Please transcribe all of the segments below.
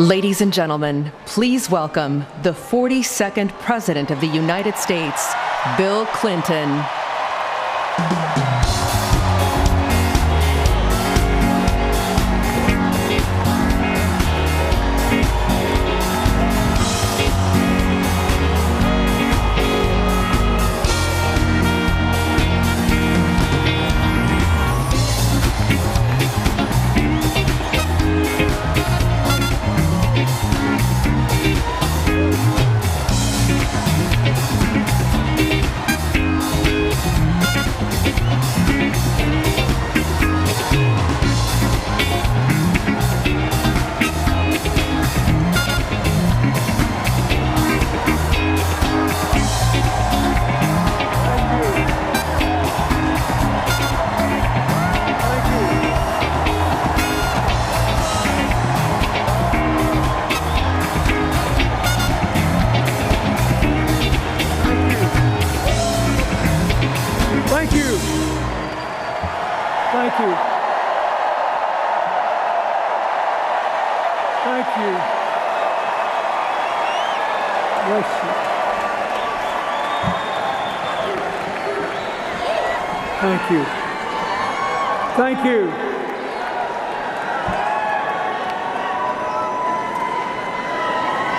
Ladies and gentlemen, please welcome the 42nd President of the United States, Bill Clinton. Thank you. Thank you. Bless you. Thank you. Thank you.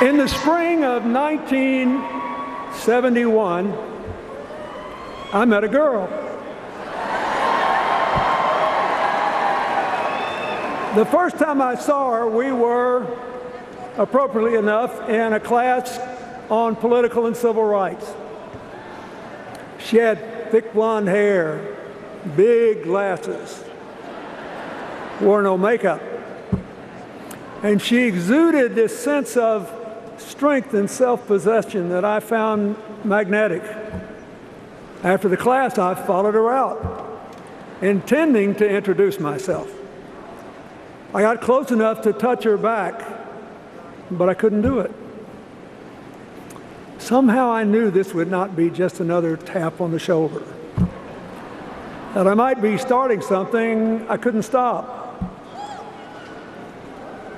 In the spring of 1971, I met a girl. The first time I saw her, we were, appropriately enough, in a class on political and civil rights. She had thick blonde hair, big glasses, wore no makeup, and she exuded this sense of strength and self-possession that I found magnetic. After the class, I followed her out, intending to introduce myself. I got close enough to touch her back, but I couldn't do it. Somehow I knew this would not be just another tap on the shoulder, that I might be starting something I couldn't stop.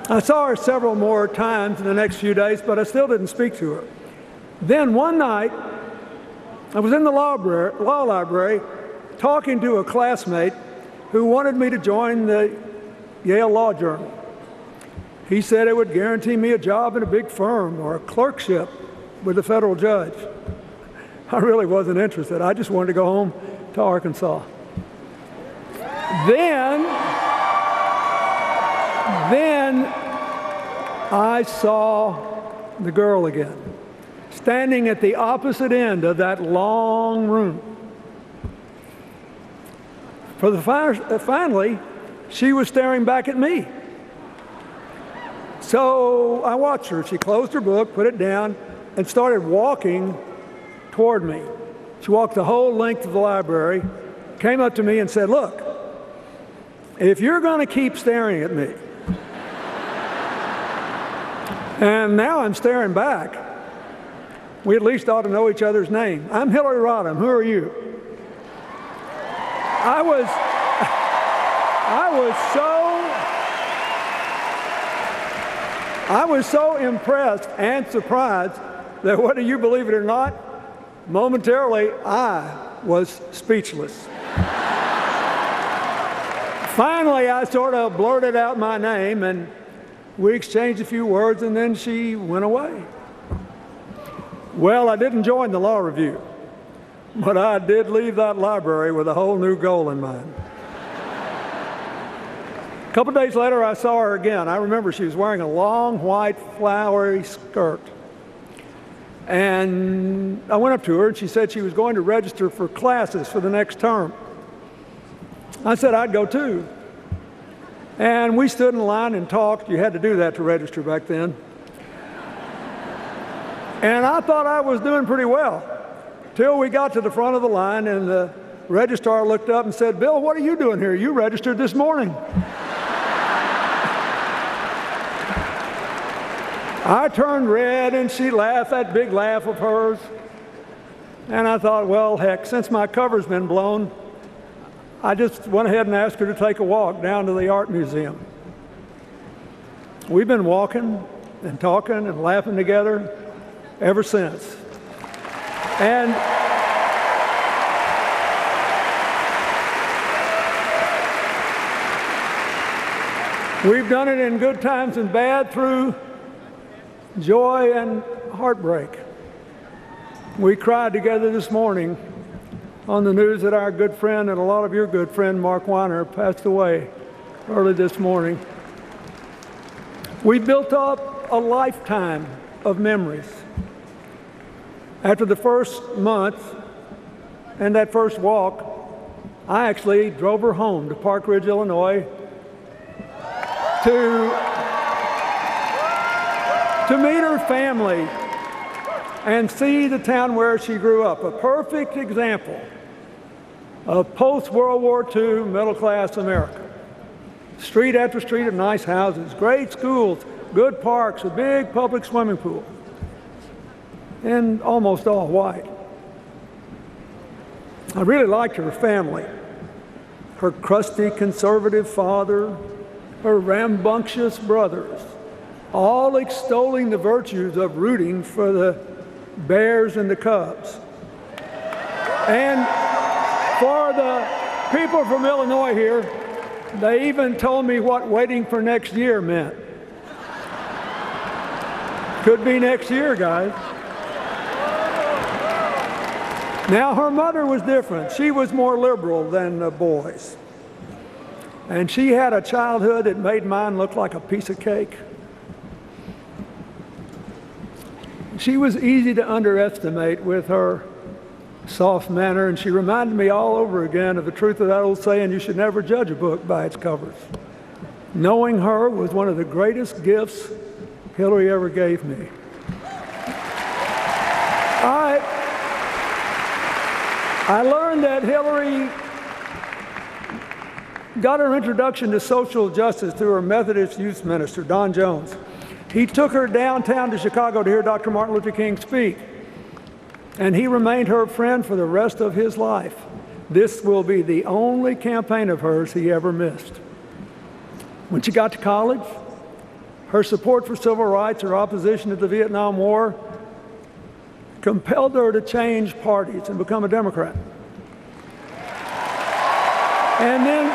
I saw her several more times in the next few days, but I still didn't speak to her. Then one night, I was in the law library talking to a classmate who wanted me to join the Yale Law Journal. He said it would guarantee me a job in a big firm or a clerkship with a federal judge. I really wasn't interested. I just wanted to go home to Arkansas. Then I saw the girl again, standing at the opposite end of that long room. Finally, she was staring back at me. So I watched her. She closed her book, put it down, and started walking toward me. She walked the whole length of the library, came up to me and said, "Look, if you're going to keep staring at me," and now I'm staring back, "we at least ought to know each other's name. I'm Hillary Rodham. Who are you?" I was so impressed and surprised that, whether you believe it or not, momentarily I was speechless. Finally, I sort of blurted out my name, and we exchanged a few words, and then she went away. Well, I didn't join the law review, but I did leave that library with a whole new goal in mind. A couple days later, I saw her again. I remember she was wearing a long, white, flowery skirt. And I went up to her, and she said she was going to register for classes for the next term. I said I'd go too. And we stood in line and talked. You had to do that to register back then. And I thought I was doing pretty well, till we got to the front of the line, and the registrar looked up and said, "Bill, what are you doing here? You registered this morning." I turned red, and she laughed, that big laugh of hers. And I thought, well, heck, since my cover's been blown, I just went ahead and asked her to take a walk down to the art museum. We've been walking and talking and laughing together ever since. And we've done it in good times and bad, through joy and heartbreak. We cried together this morning on the news that our good friend and a lot of your good friend, Mark Weiner, passed away early this morning. We built up a lifetime of memories. After the first month and that first walk, I actually drove her home to Park Ridge, Illinois, to meet her family and see the town where she grew up. A perfect example of post-World War II middle-class America. Street after street of nice houses, great schools, good parks, a big public swimming pool, and almost all white. I really liked her family. Her crusty conservative father, her rambunctious brothers, all extolling the virtues of rooting for the Bears and the Cubs. And for the people from Illinois here, they even told me what waiting for next year meant. Could be next year, guys. Now, her mother was different. She was more liberal than the boys. And she had a childhood that made mine look like a piece of cake. She was easy to underestimate with her soft manner, and she reminded me all over again of the truth of that old saying, you should never judge a book by its covers. Knowing her was one of the greatest gifts Hillary ever gave me. I learned that Hillary got her introduction to social justice through her Methodist youth minister, Don Jones. He took her downtown to Chicago to hear Dr. Martin Luther King speak, and he remained her friend for the rest of his life. This will be the only campaign of hers he ever missed. When she got to college, her support for civil rights, her opposition to the Vietnam War, compelled her to change parties and become a Democrat. And then,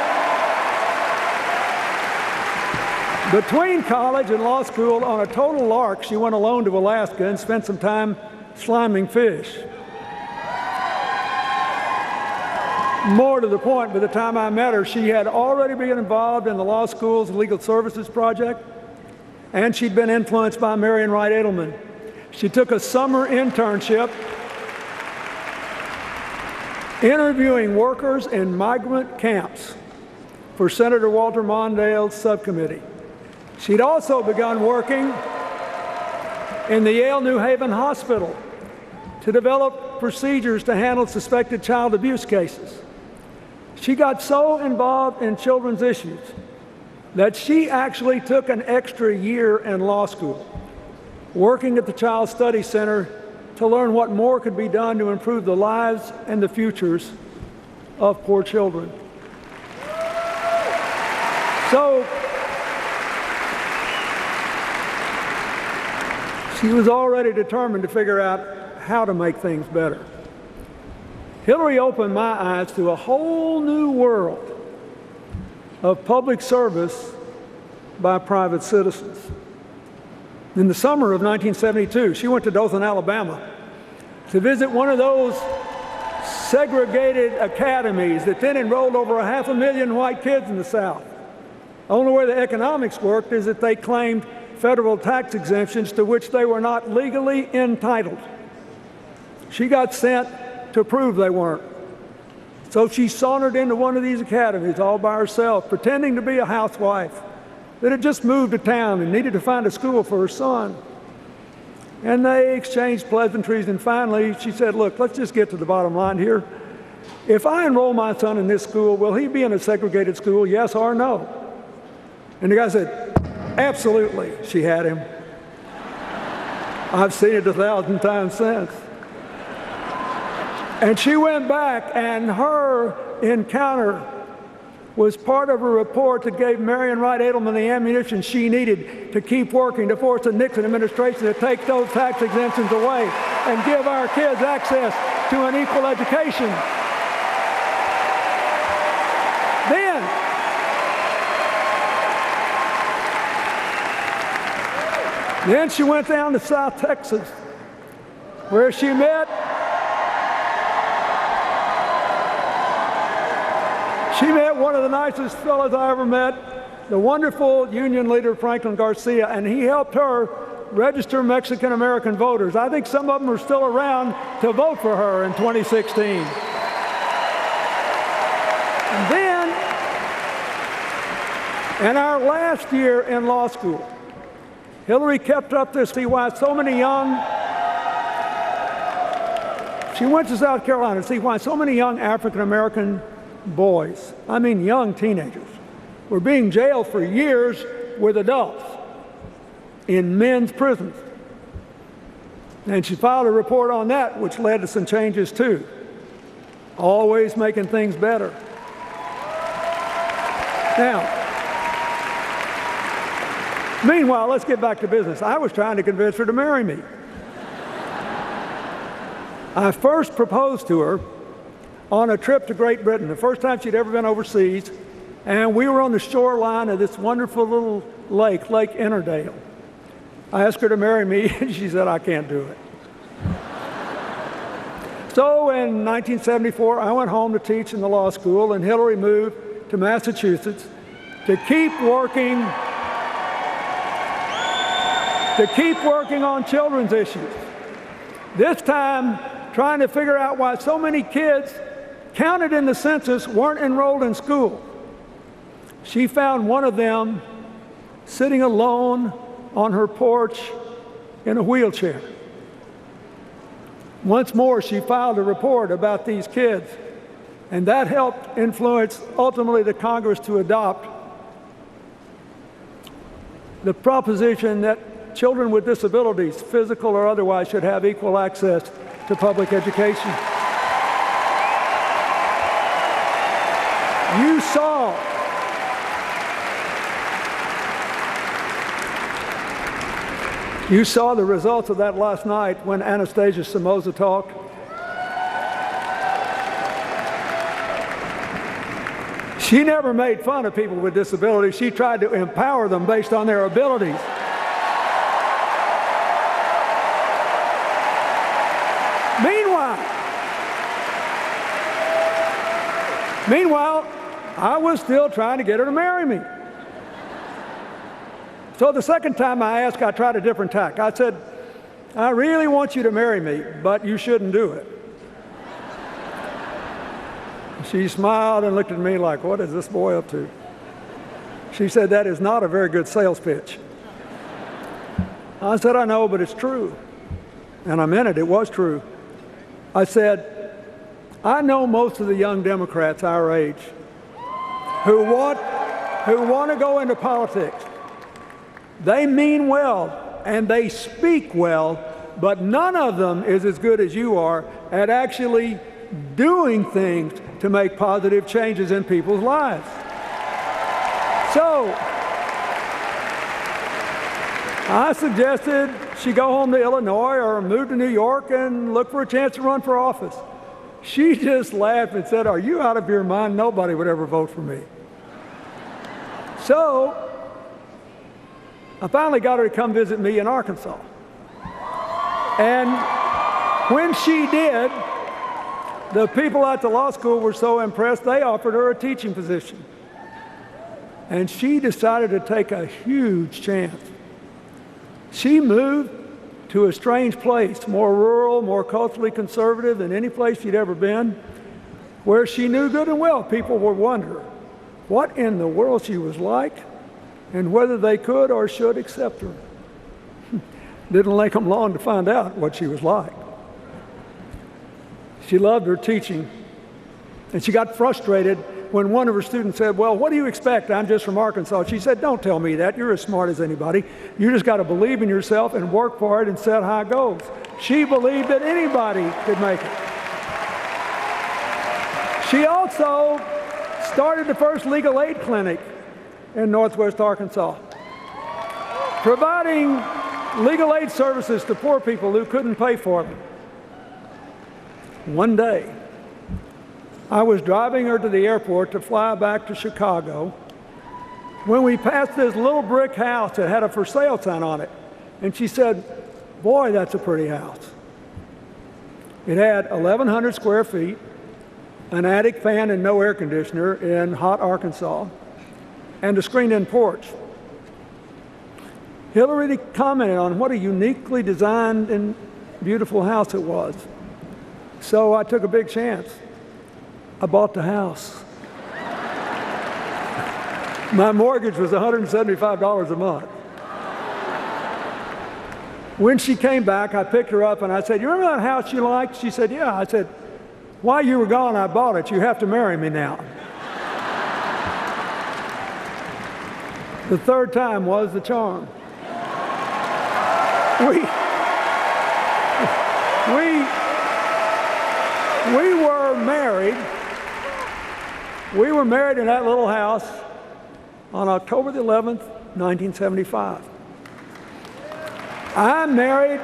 between college and law school, on a total lark, she went alone to Alaska and spent some time sliming fish. More to the point, by the time I met her, she had already been involved in the law school's legal services project, and she'd been influenced by Marian Wright Edelman. She took a summer internship interviewing workers in migrant camps for Senator Walter Mondale's subcommittee. She'd also begun working in the Yale New Haven Hospital to develop procedures to handle suspected child abuse cases. She got so involved in children's issues that she actually took an extra year in law school, working at the Child Study Center to learn what more could be done to improve the lives and the futures of poor children. So, she was already determined to figure out how to make things better. Hillary opened my eyes to a whole new world of public service by private citizens. In the summer of 1972, she went to Dothan, Alabama, to visit one of those segregated academies that then enrolled over 500,000 white kids in the South. The only way the economics worked is that they claimed federal tax exemptions to which they were not legally entitled. She got sent to prove they weren't. So she sauntered into one of these academies all by herself, pretending to be a housewife that had just moved to town and needed to find a school for her son. And they exchanged pleasantries, and finally she said, look, let's just get to the bottom line here. If I enroll my son in this school, will he be in a segregated school, yes or no? And the guy said, absolutely. She had him. I've seen it 1,000 times since. And she went back, and her encounter was part of a report that gave Marion Wright Edelman the ammunition she needed to keep working to force the Nixon administration to take those tax exemptions away and give our kids access to an equal education. Then she went down to South Texas, where she met one of the nicest fellows I ever met, the wonderful union leader Franklin Garcia, and he helped her register Mexican-American voters. I think some of them are still around to vote for her in 2016. And then, in our last year in law school, Hillary kept up this. See why so many she went to South Carolina to see why so many young African-American boys, I mean young teenagers, were being jailed for years with adults in men's prisons. And she filed a report on that, which led to some changes too. Always making things better. Now, meanwhile, let's get back to business. I was trying to convince her to marry me. I first proposed to her on a trip to Great Britain, the first time she'd ever been overseas, and we were on the shoreline of this wonderful little lake, Lake Innerdale. I asked her to marry me, and she said, I can't do it. So in 1974, I went home to teach in the law school, and Hillary moved to Massachusetts to keep working on children's issues. This time, trying to figure out why so many kids counted in the census weren't enrolled in school. She found one of them sitting alone on her porch in a wheelchair. Once more, she filed a report about these kids, and that helped influence ultimately the Congress to adopt the proposition that children with disabilities, physical or otherwise, should have equal access to public education. You saw the results of that last night when Anastasia Somoza talked. She never made fun of people with disabilities. She tried to empower them based on their abilities. Meanwhile, I was still trying to get her to marry me. So the second time I asked, I tried a different tack. I said, I really want you to marry me, but you shouldn't do it. She smiled and looked at me like, what is this boy up to? She said, that is not a very good sales pitch. I said, I know, but it's true. And I meant it. It was true. I said, I know most of the young Democrats our age who want to go into politics. They mean well and they speak well, but none of them is as good as you are at actually doing things to make positive changes in people's lives. So I suggested she go home to Illinois or move to New York and look for a chance to run for office. She just laughed and said, are you out of your mind? Nobody would ever vote for me. So I finally got her to come visit me in Arkansas. And when she did, the people at the law school were so impressed, they offered her a teaching position. And she decided to take a huge chance. She moved to a strange place, more rural, more culturally conservative than any place she'd ever been, where she knew good and well people would wonder what in the world she was like and whether they could or should accept her. Didn't take them long to find out what she was like. She loved her teaching, and she got frustrated when one of her students said, well, what do you expect? I'm just from Arkansas. She said, don't tell me that. You're as smart as anybody. You just got to believe in yourself and work for it and set high goals. She believed that anybody could make it. She also started the first legal aid clinic in Northwest Arkansas, providing legal aid services to poor people who couldn't pay for them. One day, I was driving her to the airport to fly back to Chicago when we passed this little brick house that had a for sale sign on it. And she said, "Boy, that's a pretty house." It had 1,100 square feet, an attic fan and no air conditioner in hot Arkansas, and a screened-in porch. Hillary commented on what a uniquely designed and beautiful house it was. So I took a big chance. I bought the house. My mortgage was $175 a month. When she came back, I picked her up and I said, "You remember that house you liked?" She said, "Yeah." I said, "While you were gone, I bought it. You have to marry me now." The third time was the charm. We were married. We were married in that little house on October the 11th, 1975. I married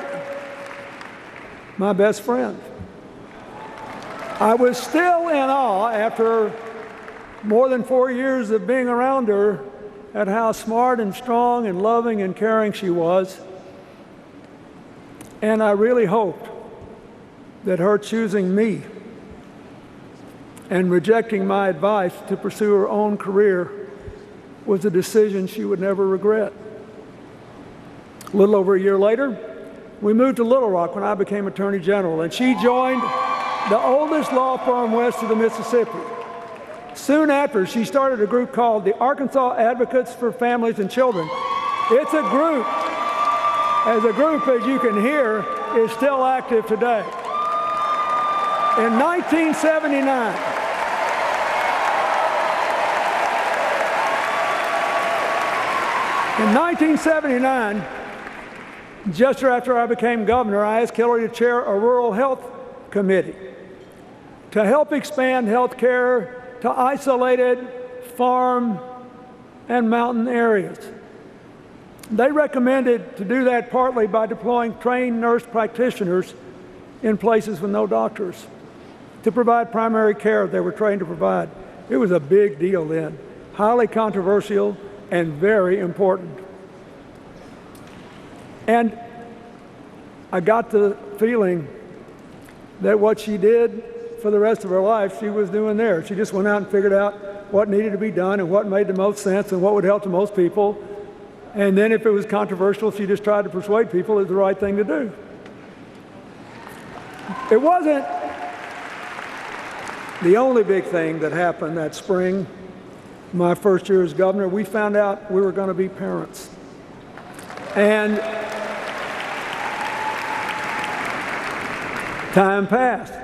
my best friend. I was still in awe after more than 4 years of being around her at how smart and strong and loving and caring she was. And I really hoped that her choosing me and rejecting my advice to pursue her own career was a decision she would never regret. A little over a year later, we moved to Little Rock when I became Attorney General, and she joined the oldest law firm west of the Mississippi. Soon after, she started a group called the Arkansas Advocates for Families and Children. It's a group, as you can hear, is still active today. In 1979, just after I became governor, I asked Hillary to chair a rural health committee to help expand health care to isolated farm and mountain areas. They recommended to do that partly by deploying trained nurse practitioners in places with no doctors to provide primary care they were trained to provide. It was a big deal then, highly controversial and very important. And I got the feeling that what she did for the rest of her life, she was doing there. She just went out and figured out what needed to be done and what made the most sense and what would help the most people. And then if it was controversial, she just tried to persuade people it was the right thing to do. It wasn't the only big thing that happened that spring. My first year as governor, we found out we were going to be parents. And time passed.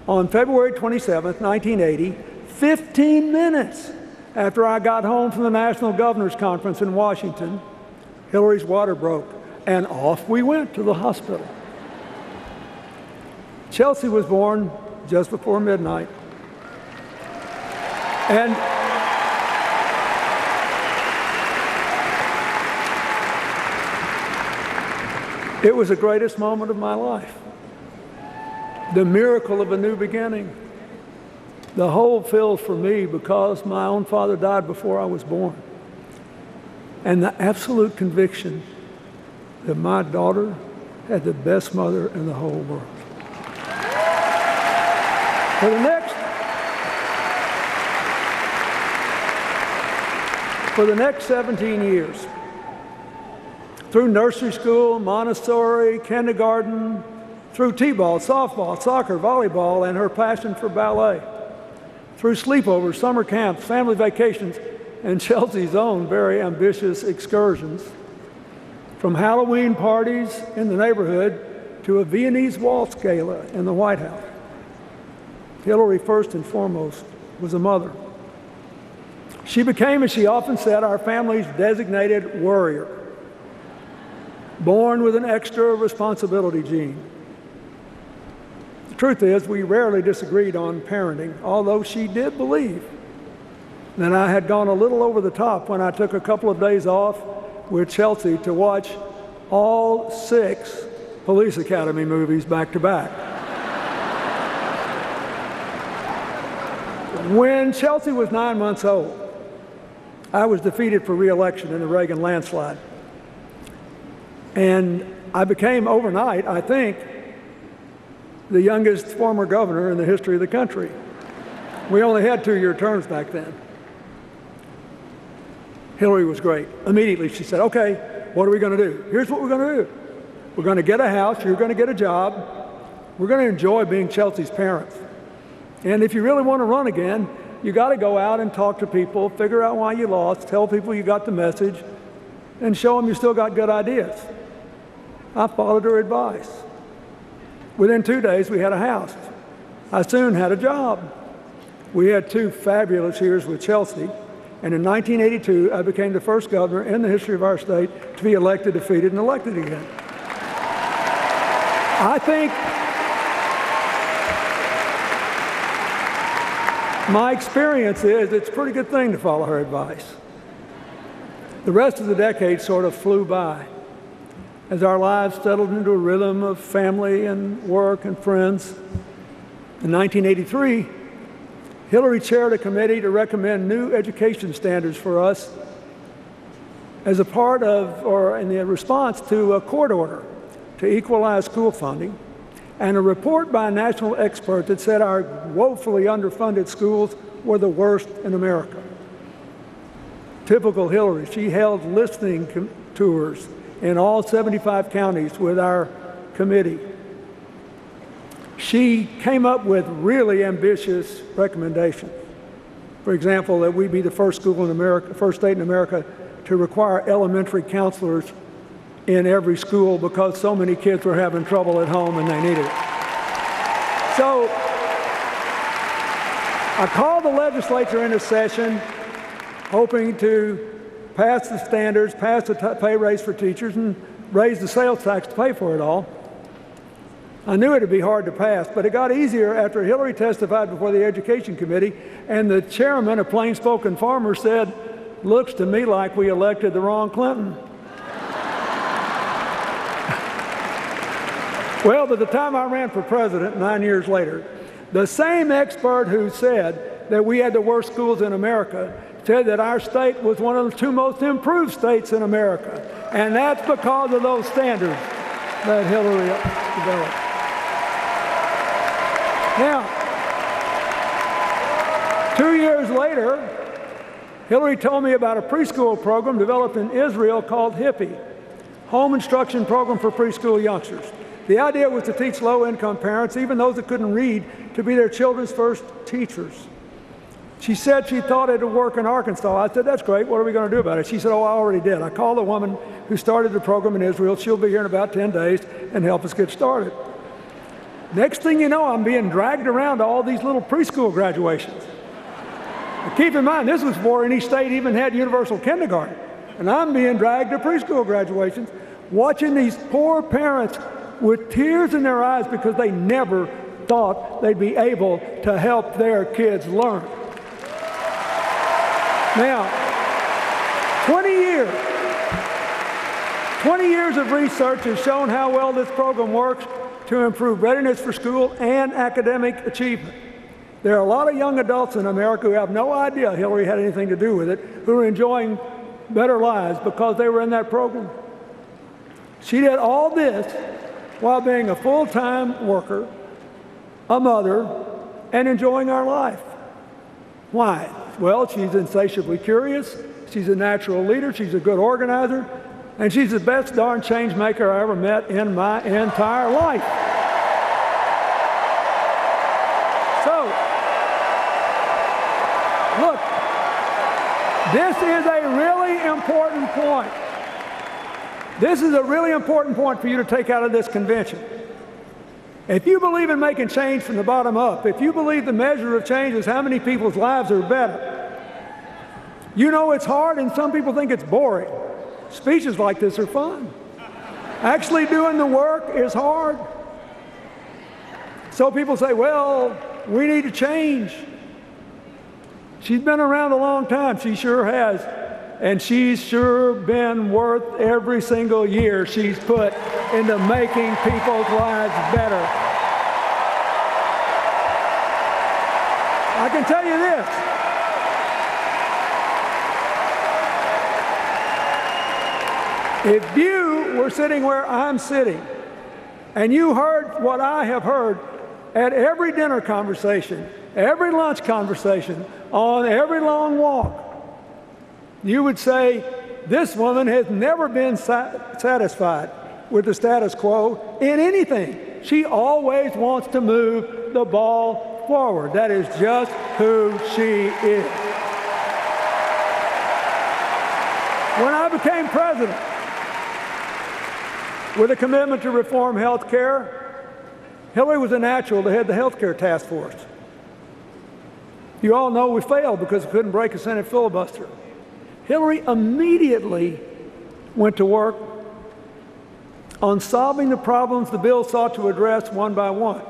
On February 27th, 1980, 15 minutes after I got home from the National Governors Conference in Washington, Hillary's water broke, and off we went to the hospital. Chelsea was born just before midnight. And it was the greatest moment of my life. The miracle of a new beginning. The whole filled for me because my own father died before I was born. And the absolute conviction that my daughter had the best mother in the whole world. For the next 17 years, through nursery school, Montessori, kindergarten, through t-ball, softball, soccer, volleyball, and her passion for ballet, through sleepovers, summer camps, family vacations, and Chelsea's own very ambitious excursions, from Halloween parties in the neighborhood to a Viennese waltz gala in the White House. Hillary, first and foremost, was a mother. She became, as she often said, our family's designated worrier, born with an extra responsibility gene. truth is, we rarely disagreed on parenting, although she did believe that I had gone a little over the top when I took a couple of days off with Chelsea to watch all 6 Police Academy movies back to back. When Chelsea was 9 months old, I was defeated for re-election in the Reagan landslide. And I became overnight, I think, the youngest former governor in the history of the country. We only had 2-year terms back then. Hillary was great. Immediately she said, okay, what are we going to do? Here's what we're going to do. We're going to get a house, you're going to get a job, we're going to enjoy being Chelsea's parents. And if you really want to run again, you got to go out and talk to people, figure out why you lost, tell people you got the message, and show them you still got good ideas. I followed her advice. Within 2 days, we had a house. I soon had a job. We had 2 fabulous years with Chelsea, and in 1982, I became the first governor in the history of our state to be elected, defeated, and elected again. I think my experience is it's a pretty good thing to follow her advice. The rest of the decade sort of flew by as our lives settled into a rhythm of family and work and friends. In 1983, Hillary chaired a committee to recommend new education standards for us as a part of, or in the response to a court order to equalize school funding, and a report by a national expert that said our woefully underfunded schools were the worst in America. Typical Hillary, she held listening tours in all 75 counties with our committee. She came up with really ambitious recommendations. For example, that we be the first school in America, first state in America to require elementary counselors in every school because so many kids were having trouble at home and they needed it. So I called the legislature into session hoping to pass the standards, pass the pay raise for teachers, and raise the sales tax to pay for it all. I knew it would be hard to pass, but it got easier after Hillary testified before the Education Committee, and the chairman, a plain-spoken farmer, said, "Looks to me like we elected the wrong Clinton." Well, by the time I ran for president 9 years later, the same expert who said that we had the worst schools in America said that our state was one of the 2 most improved states in America. And that's because of those standards that Hillary developed. Now, 2 years later, Hillary told me about a preschool program developed in Israel called HIPPY, Home Instruction Program for Preschool Youngsters. The idea was to teach low-income parents, even those that couldn't read, to be their children's first teachers. She said she thought it would work in Arkansas. I said, that's great. What are we going to do about it? She said, oh, I already did. I called the woman who started the program in Israel. She'll be here in about 10 days and help us get started. Next thing you know, I'm being dragged around to all these little preschool graduations. But keep in mind, this was before any state even had universal kindergarten. And I'm being dragged to preschool graduations, watching these poor parents with tears in their eyes because they never thought they'd be able to help their kids learn. Now, 20 years of research has shown how well this program works to improve readiness for school and academic achievement. There are a lot of young adults in America who have no idea Hillary had anything to do with it, who are enjoying better lives because they were in that program. She did all this while being a full-time worker, a mother, and enjoying our life. Why? Well, she's insatiably curious, she's a natural leader, she's a good organizer, and she's the best darn change maker I ever met in my entire life. So, look, this is a really important point. This is a really important point for you to take out of this convention. If you believe in making change from the bottom up, if you believe the measure of change is how many people's lives are better, you know it's hard and some people think it's boring. Speeches like this are fun. Actually doing the work is hard. So people say, well, we need to change. She's been around a long time. She sure has. And she's sure been worth every single year she's put into making people's lives better. I can tell you this. If you were sitting where I'm sitting and you heard what I have heard at every dinner conversation, every lunch conversation, on every long walk, you would say, this woman has never been satisfied with the status quo in anything. She always wants to move the ball forward. That is just who she is. When I became president, with a commitment to reform health care, Hillary was a natural to head the health care task force. You all know we failed because we couldn't break a Senate filibuster. Hillary immediately went to work on solving the problems the bill sought to address one by one.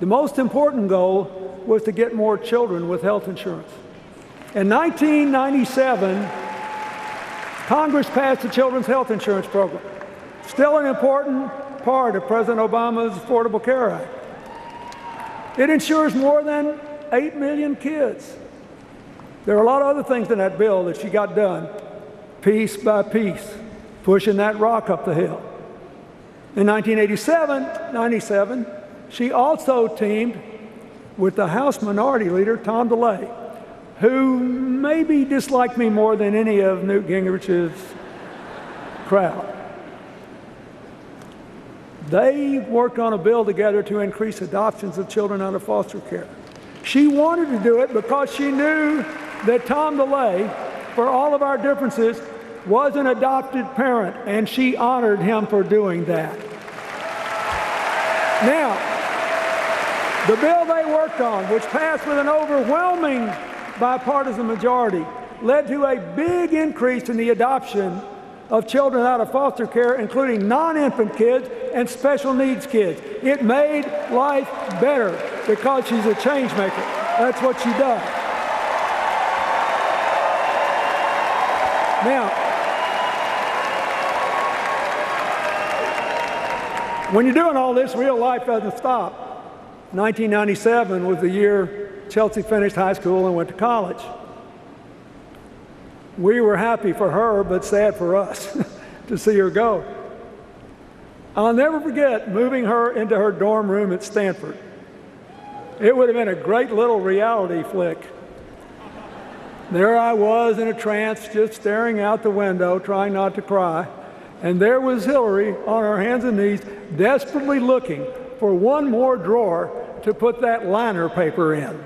The most important goal was to get more children with health insurance. In 1997, Congress passed the Children's Health Insurance Program, still an important part of President Obama's Affordable Care Act. It insures more than 8 million kids. There are a lot of other things in that bill that she got done, piece by piece, pushing that rock up the hill. In 1997, she also teamed with the House Minority Leader, Tom DeLay, who maybe disliked me more than any of Newt Gingrich's crowd. They worked on a bill together to increase adoptions of children out of foster care. She wanted to do it because she knew that Tom DeLay, for all of our differences, was an adopted parent, and she honored him for doing that. Now, the bill they worked on, which passed with an overwhelming bipartisan majority, led to a big increase in the adoption of children out of foster care, including non-infant kids and special needs kids. It made life better because she's a change maker. That's what she does. Now, when you're doing all this, real life doesn't stop. 1997 was the year Chelsea finished high school and went to college. We were happy for her, but sad for us to see her go. I'll never forget moving her into her dorm room at Stanford. It would have been a great little reality flick. There I was in a trance, just staring out the window, trying not to cry. And there was Hillary on her hands and knees, desperately looking for one more drawer to put that liner paper in.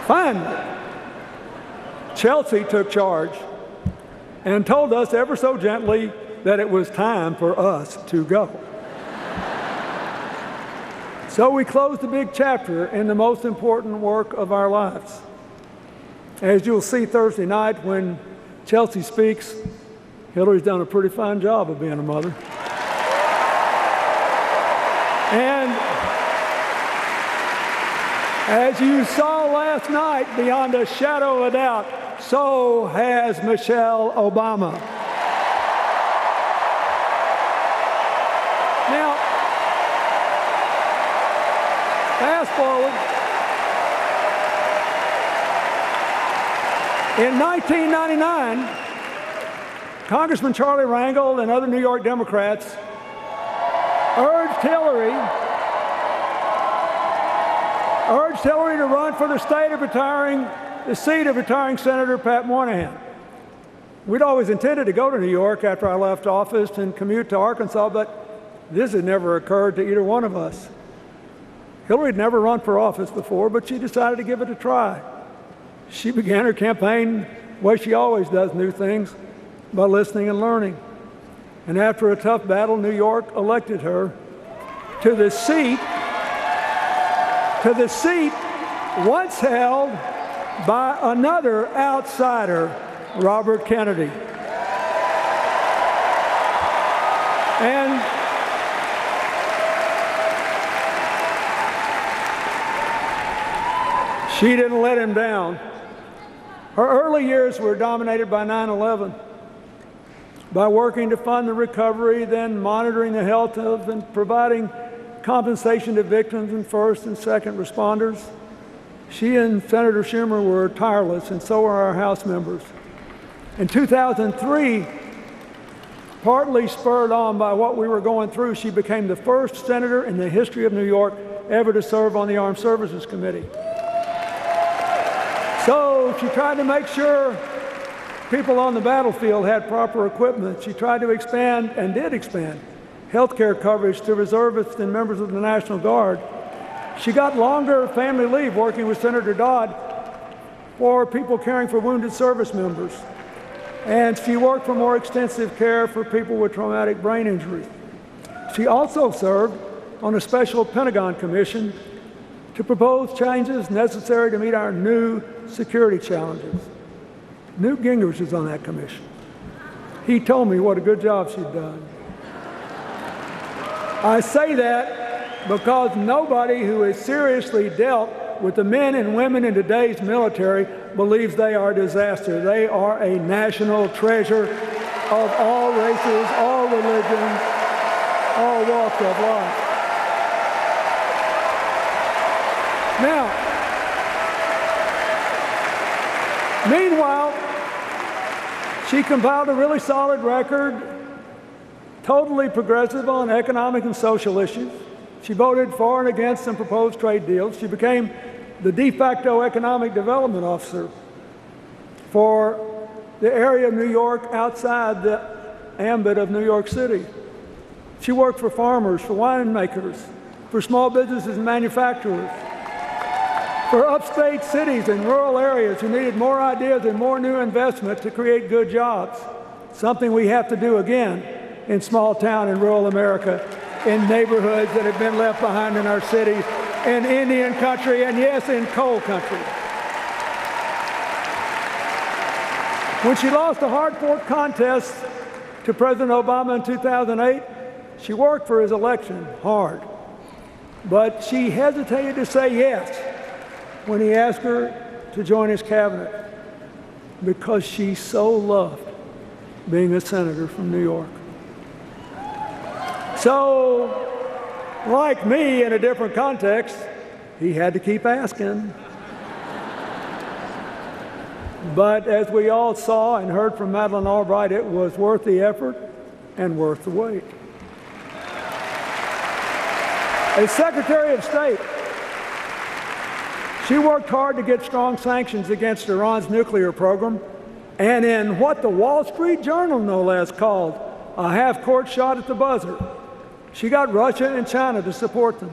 Finally, Chelsea took charge and told us ever so gently that it was time for us to go. So we closed the big chapter in the most important work of our lives. As you'll see Thursday night when Chelsea speaks, Hillary's done a pretty fine job of being a mother. And as you saw last night, beyond a shadow of a doubt, so has Michelle Obama. Now, fast forward. In 1999, Congressman Charlie Rangel and other New York Democrats urged Hillary to run for the seat of retiring Senator Pat Moynihan. We'd always intended to go to New York after I left office and commute to Arkansas, but this had never occurred to either one of us. Hillary had never run for office before, but she decided to give it a try. She began her campaign the way she always does new things, by listening and learning. And after a tough battle, New York elected her to the seat once held by another outsider, Robert Kennedy. And She didn't let him down. Her early years were dominated by 9/11, by working to fund the recovery, then monitoring the health of and providing compensation to victims and first and second responders. She and Senator Schumer were tireless, and so were our House members. In 2003, partly spurred on by what we were going through, she became the first senator in the history of New York ever to serve on the Armed Services Committee. So she tried to make sure people on the battlefield had proper equipment. She tried to expand, and did expand, health care coverage to reservists and members of the National Guard. She got longer family leave working with Senator Dodd for people caring for wounded service members. And she worked for more extensive care for people with traumatic brain injury. She also served on a special Pentagon commission to propose changes necessary to meet our new security challenges. Newt Gingrich is on that commission. He told me what a good job she'd done. I say that because nobody who has seriously dealt with the men and women in today's military believes they are a disaster. They are a national treasure of all races, all religions, all walks of life. Now, meanwhile, she compiled a really solid record, totally progressive on economic and social issues. She voted for and against some proposed trade deals. She became the de facto economic development officer for the area of New York outside the ambit of New York City. She worked for farmers, for winemakers, for small businesses and manufacturers, for upstate cities and rural areas who needed more ideas and more new investment to create good jobs, something we have to do again in small town and rural America, in neighborhoods that have been left behind in our cities, in Indian country, and yes, in coal country. When she lost the hard-fought contest to President Obama in 2008, she worked for his election hard, but she hesitated to say yes when he asked her to join his cabinet because she so loved being a senator from New York. So, like me in a different context, he had to keep asking. But as we all saw and heard from Madeleine Albright, it was worth the effort and worth the wait. As Secretary of State, she worked hard to get strong sanctions against Iran's nuclear program, and in what the Wall Street Journal no less called a half-court shot at the buzzer, she got Russia and China to support them.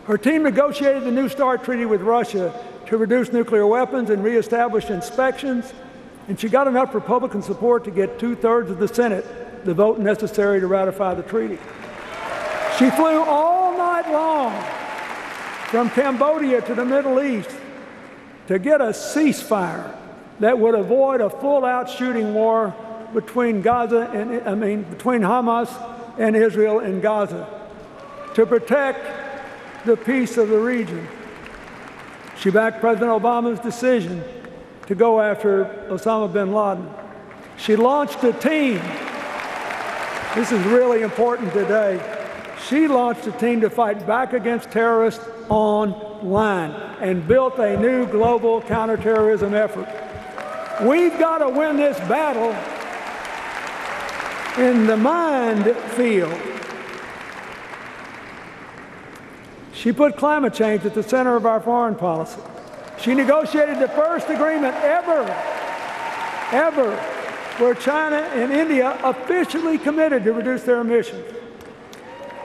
Her team negotiated the New START treaty with Russia to reduce nuclear weapons and reestablish inspections, and she got enough Republican support to get 2/3 of the Senate the vote necessary to ratify the treaty. She flew all night long from Cambodia to the Middle East to get a ceasefire that would avoid a full-out shooting war between between Hamas and Israel in Gaza, to protect the peace of the region. She backed President Obama's decision to go after Osama bin Laden. She launched a team. This is really important today. She launched a team to fight back against terrorists online and built a new global counterterrorism effort. We've got to win this battle in the mind field. She put climate change at the center of our foreign policy. She negotiated the first agreement ever, where China and India officially committed to reduce their emissions.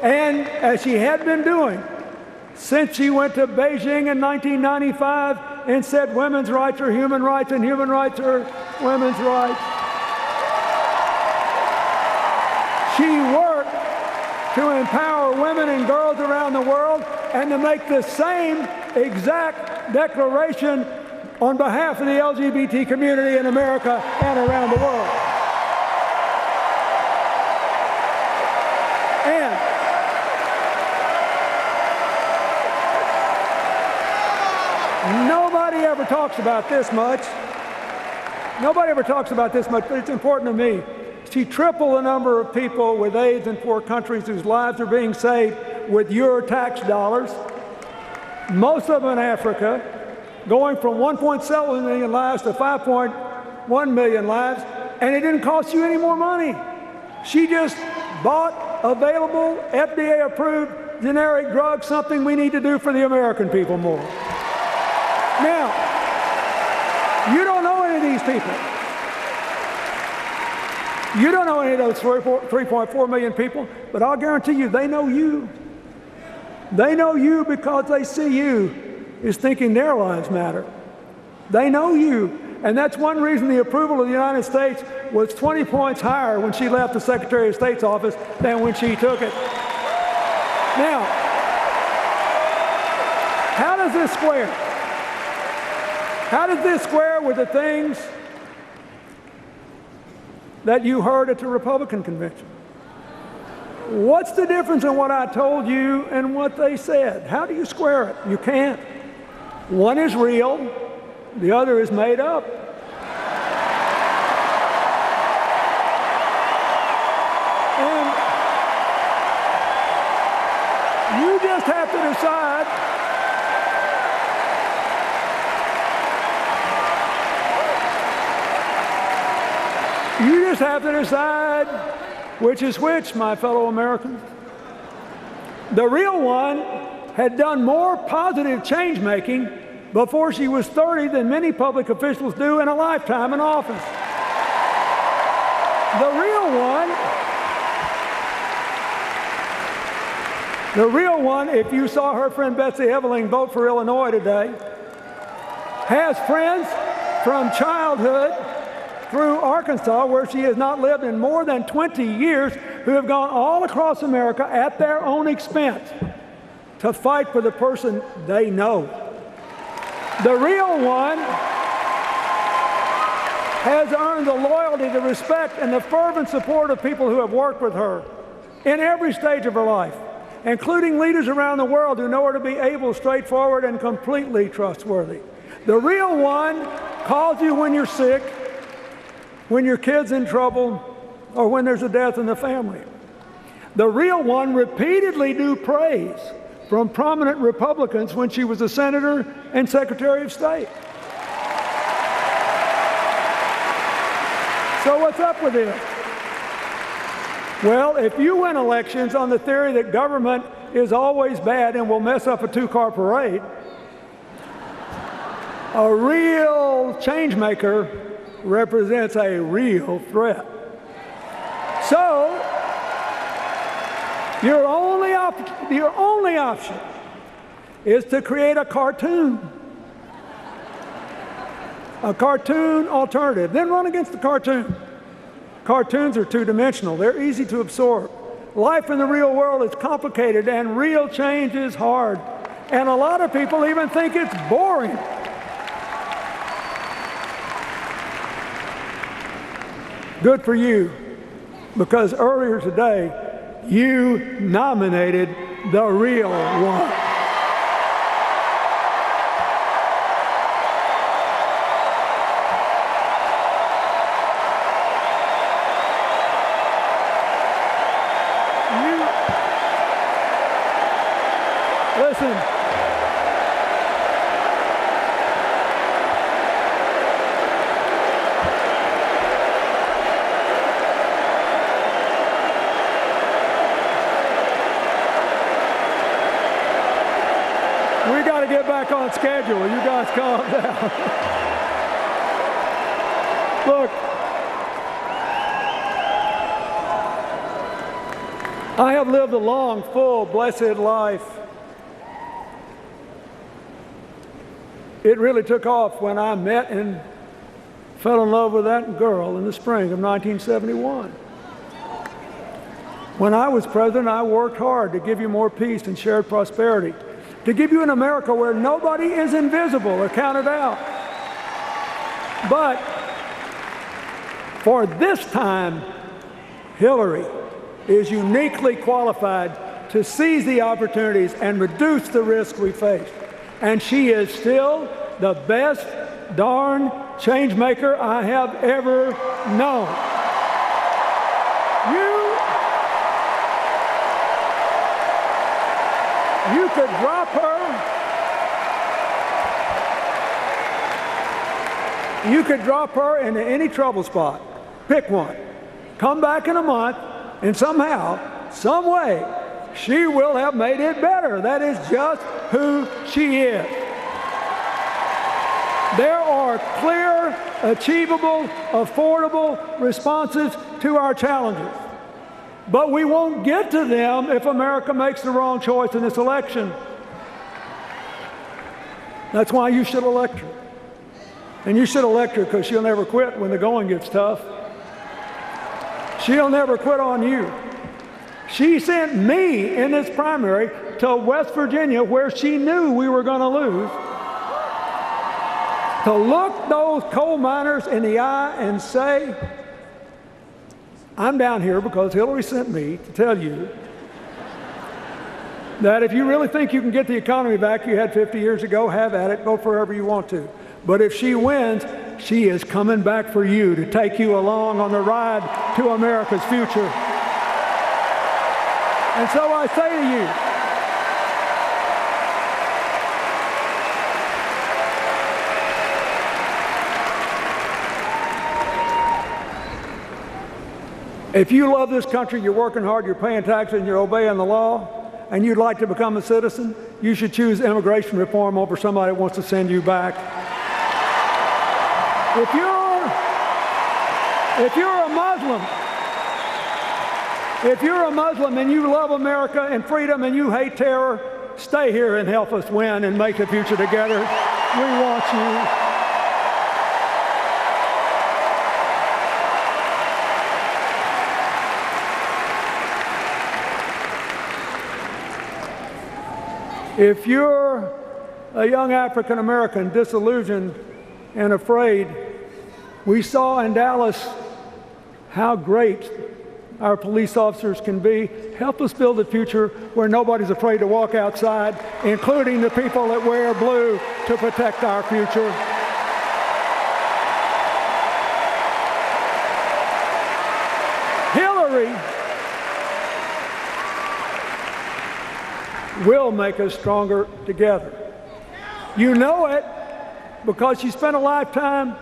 And as she had been doing since she went to Beijing in 1995 and said women's rights are human rights and human rights are women's rights, she worked to empower women and girls around the world and to make the same exact declaration on behalf of the LGBT community in America and around the world. And nobody ever talks about this much. Nobody ever talks about this much, but it's important to me. She tripled the number of people with AIDS in poor countries whose lives are being saved with your tax dollars, most of them in Africa, going from 1.7 million lives to 5.1 million lives, and it didn't cost you any more money. She just bought available, FDA-approved generic drugs, something we need to do for the American people more. Now, you don't know any of these people. You don't know any of those 3.4 million people, but I'll guarantee you they know you. They know you because they see you as thinking their lives matter. They know you. And that's one reason the approval of the United States was 20 points higher when she left the Secretary of State's office than when she took it. Now, how does this square? How does this square with the things that you heard at the Republican convention? What's the difference in what I told you and what they said? How do you square it? You can't. One is real, the other is made up. And you just have to decide which is which, my fellow Americans. The real one had done more positive change-making before she was 30 than many public officials do in a lifetime in office. The real one, if you saw her friend Betsy Eveling vote for Illinois today, has friends from childhood through Arkansas, where she has not lived in more than 20 years, who have gone all across America at their own expense to fight for the person they know. The real one has earned the loyalty, the respect, and the fervent support of people who have worked with her in every stage of her life, including leaders around the world who know her to be able, straightforward, and completely trustworthy. The real one calls you when you're sick, when your kid's in trouble, or when there's a death in the family. The real one repeatedly drew praise from prominent Republicans when she was a senator and Secretary of State. So what's up with this? Well, if you win elections on the theory that government is always bad and will mess up a two-car parade, a real change maker represents a real threat. So, your only option is to create a cartoon alternative. Then run against the cartoon. Cartoons are two-dimensional. They're easy to absorb. Life in the real world is complicated, and real change is hard. And a lot of people even think it's boring. Good for you, because earlier today, you nominated the real one. Listen. We got to get back on schedule. You guys calm down. Look, I have lived a long, full, blessed life. It really took off when I met and fell in love with that girl in the spring of 1971. When I was president, I worked hard to give you more peace and shared prosperity, to give you an America where nobody is invisible or counted out. But for this time, Hillary is uniquely qualified to seize the opportunities and reduce the risk we face. And she is still the best darn change maker I have ever known. You could drop her. You could drop her into any trouble spot. Pick one. Come back in a month, and somehow, some way, she will have made it better. That is just who she is. There are clear, achievable, affordable responses to our challenges. But we won't get to them if America makes the wrong choice in this election. That's why you should elect her. And you should elect her because she'll never quit when the going gets tough. She'll never quit on you. She sent me in this primary to West Virginia, where she knew we were going to lose, to look those coal miners in the eye and say, I'm down here because Hillary sent me to tell you that if you really think you can get the economy back you had 50 years ago, have at it, go wherever you want to. But if she wins, she is coming back for you to take you along on the ride to America's future. And so I say to you, if you love this country, you're working hard, you're paying taxes, and you're obeying the law, and you'd like to become a citizen, you should choose immigration reform over somebody that wants to send you back. If you're a Muslim and you love America and freedom and you hate terror, stay here and help us win and make the future together. We want you. If you're a young African American disillusioned and afraid, we saw in Dallas how great our police officers can be. Help us build a future where nobody's afraid to walk outside, including the people that wear blue, to protect our future. Hillary will make us stronger together. You know it because she spent a lifetime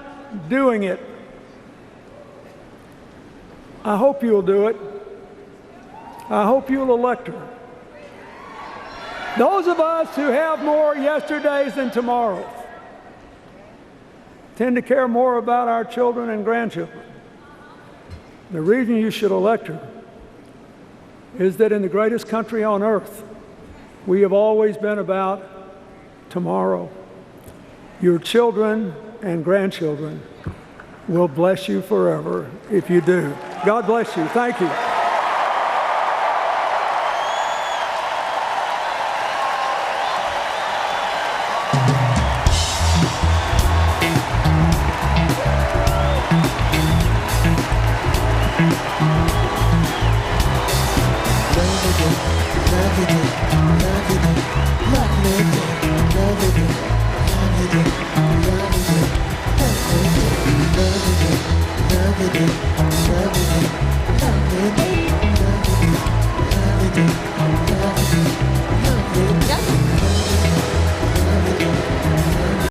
doing it. I hope you'll do it. I hope you'll elect her. Those of us who have more yesterdays than tomorrows tend to care more about our children and grandchildren. The reason you should elect her is that in the greatest country on earth, we have always been about tomorrow. Your children and grandchildren will bless you forever if you do. God bless you. Thank you.